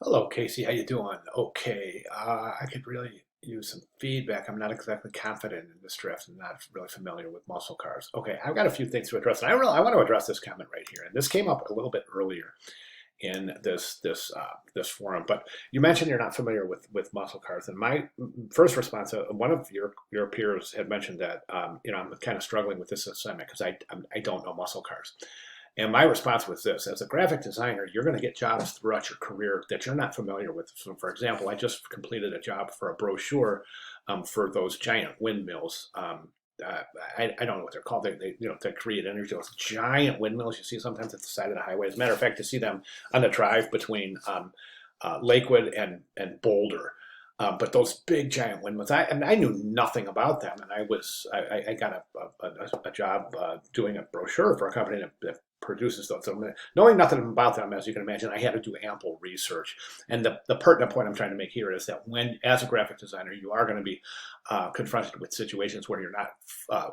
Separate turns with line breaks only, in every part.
Hello, Casey. How you doing? Okay, I could really use some feedback. I'm not exactly confident in this draft. I'm not really familiar with muscle cars. Okay, I've got a few things to address, and I want to address this comment right here. And this came up a little bit earlier in this forum, but you mentioned you're not familiar with muscle cars, and my first response, one of your peers had mentioned that I'm kind of struggling with this assignment because I don't know muscle cars. And my response was this: as a graphic designer, you're going to get jobs throughout your career that you're not familiar with. So, for example, I just completed a job for a brochure for those giant windmills. I don't know what they're called. They create energy. Those giant windmills you see sometimes at the side of the highway. As a matter of fact, you see them on the drive between Lakewood and Boulder. But those big giant windmills, I knew nothing about them, and I got a job doing a brochure for a company that produces those. So knowing nothing about them, as you can imagine, I had to do ample research. And the pertinent point I'm trying to make here is that when, as a graphic designer, you are going to be confronted with situations where you're not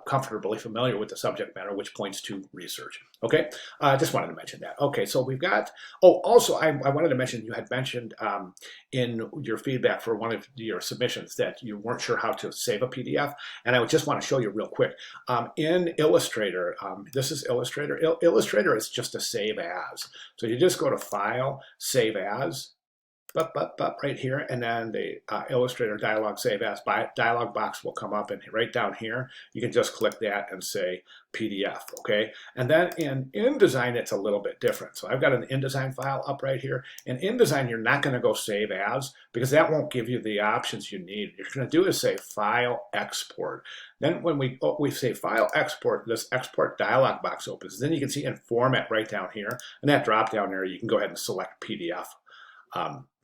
comfortably familiar with the subject matter, which points to research. Okay, I just wanted to mention that. Okay, so we've got. Oh, also, I wanted to mention you had mentioned in your feedback for one of your submissions that you weren't sure how to save a PDF, and I would just want to show you real quick. In Illustrator, this is Illustrator. Illustrator is just a save as. So you just go to File, Save As, right here, and then the Illustrator dialog save as dialog box will come up, and right down here you can just click that and say PDF. Okay, and then in InDesign it's a little bit different. So I've got an InDesign file up right here. In InDesign you're not going to go save as because that won't give you the options you need. What you're going to do is say File Export. Then when we say File Export, this Export dialog box opens. Then you can see in Format right down here, and that drop down there you can go ahead and select PDF.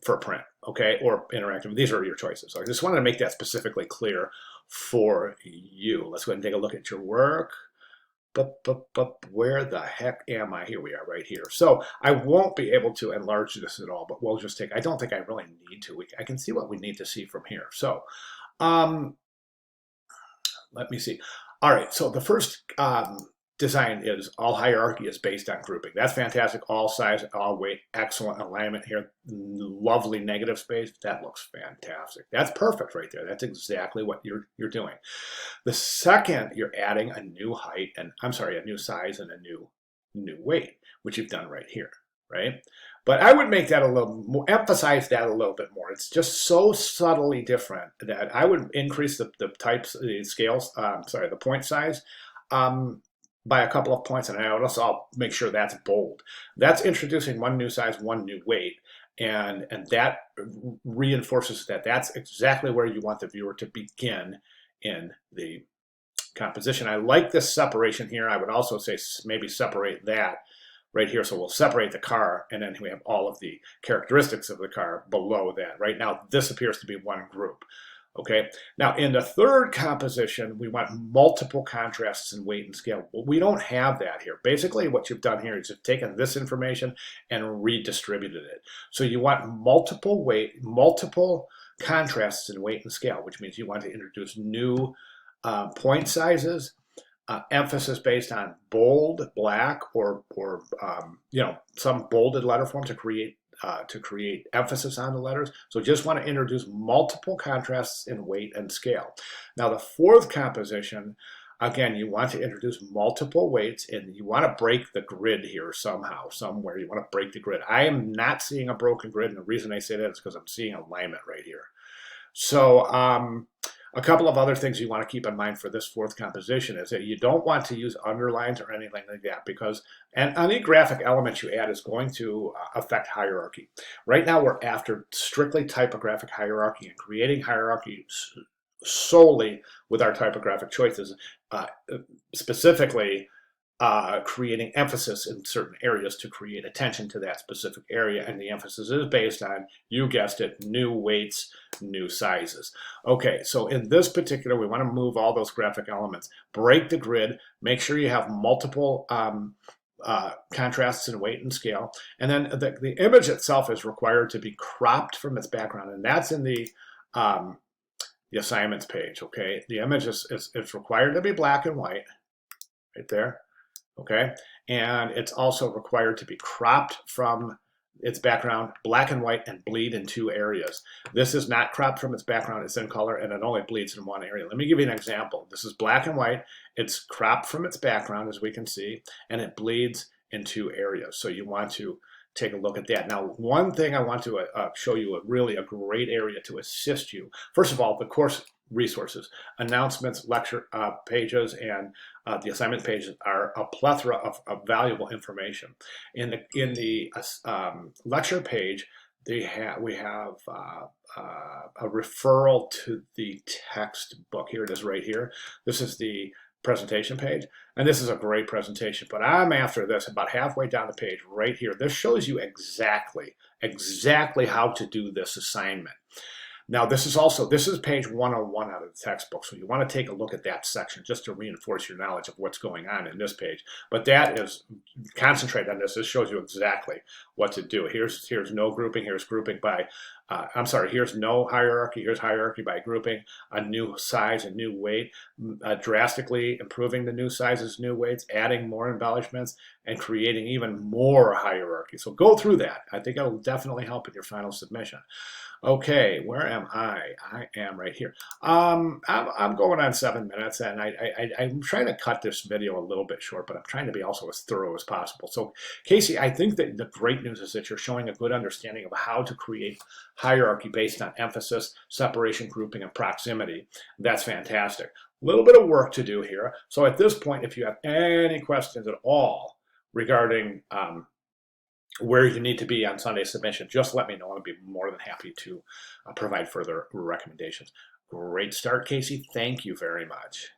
For print, okay, or interactive. These are your choices. So I just wanted to make that specifically clear for you. Let's go ahead and take a look at your work. Where the heck am I? Here we are right here. So I won't be able to enlarge this at all, but we'll just take, I don't think I really need to. I can see what we need to see from here. So let me see. All right, so the first design is all hierarchy is based on grouping. That's fantastic. All size, all weight, excellent alignment here. Lovely negative space. That looks fantastic. That's perfect right there. That's exactly what you're doing. The second, you're adding a new height and a new size and a new weight, which you've done right here, right? But I would make that a little more, emphasize that a little bit more. It's just so subtly different that I would increase the types, the scales, the point size. By a couple of points, and I also I'll make sure that's bold. That's introducing one new size, one new weight, and that reinforces that that's exactly where you want the viewer to begin in the composition. I like this separation here. I would also say maybe separate that right here. So we'll separate the car, and then we have all of the characteristics of the car below that. Right now, this appears to be one group. Okay, now in the third composition, we want multiple contrasts in weight and scale. Well, we don't have that here. Basically, what you've done here is you've taken this information and redistributed it. So you want multiple contrasts in weight and scale, which means you want to introduce new point sizes, emphasis based on bold, black, or some bolded letter form to create emphasis on the letters. So just want to introduce multiple contrasts in weight and scale. Now the fourth composition, again, you want to introduce multiple weights, and you want to break the grid here somehow, somewhere. You want to break the grid. I am not seeing a broken grid, and the reason I say that is because I'm seeing alignment right here. So a couple of other things you want to keep in mind for this fourth composition is that you don't want to use underlines or anything like that, because any graphic element you add is going to affect hierarchy. Right now we're after strictly typographic hierarchy and creating hierarchy solely with our typographic choices, specifically creating emphasis in certain areas to create attention to that specific area, and the emphasis is based on, you guessed it, new weights, new sizes. Okay, so in this particular, we want to move all those graphic elements, break the grid, make sure you have multiple contrasts in weight and scale, and then the image itself is required to be cropped from its background, and that's in the assignments page. Okay, the image is required to be black and white, right there. Okay, and it's also required to be cropped from its background, black and white, and bleed in 2 areas. This is not cropped from its background, it's in color, and it only bleeds in 1 area. Let me give you an example. This is black and white, it's cropped from its background, as we can see, and it bleeds in 2 areas. So you want to take a look at that. Now, one thing I want to show you, a great area to assist you. First of all, the course resources, announcements, lecture pages, and the assignment pages are a plethora of valuable information. In the lecture page, we have a referral to the textbook. Here it is right here. This is the presentation page, and this is a great presentation, but I'm after this about halfway down the page right here. This shows you exactly how to do this assignment. Now, this is page 101 out of the textbook, so you want to take a look at that section just to reinforce your knowledge of what's going on in this page. But that is, concentrate on this. This shows you exactly what to do. Here's no grouping, here's grouping by, here's no hierarchy, here's hierarchy by grouping, a new size, a new weight, drastically improving the new sizes, new weights, adding more embellishments, and creating even more hierarchy. So go through that. I think it'll definitely help in your final submission. Okay, where am I? I am right here. I'm going on 7 minutes, and I'm trying to cut this video a little bit short, but I'm trying to be also as thorough as possible. So, Kasey, I think that the great news is that you're showing a good understanding of how to create hierarchy based on emphasis, separation, grouping, and proximity. That's fantastic. A little bit of work to do here. So at this point, if you have any questions at all regarding where you need to be on Sunday submission, just let me know. I'll be more than happy to provide further recommendations. Great start, Kasey. Thank you very much.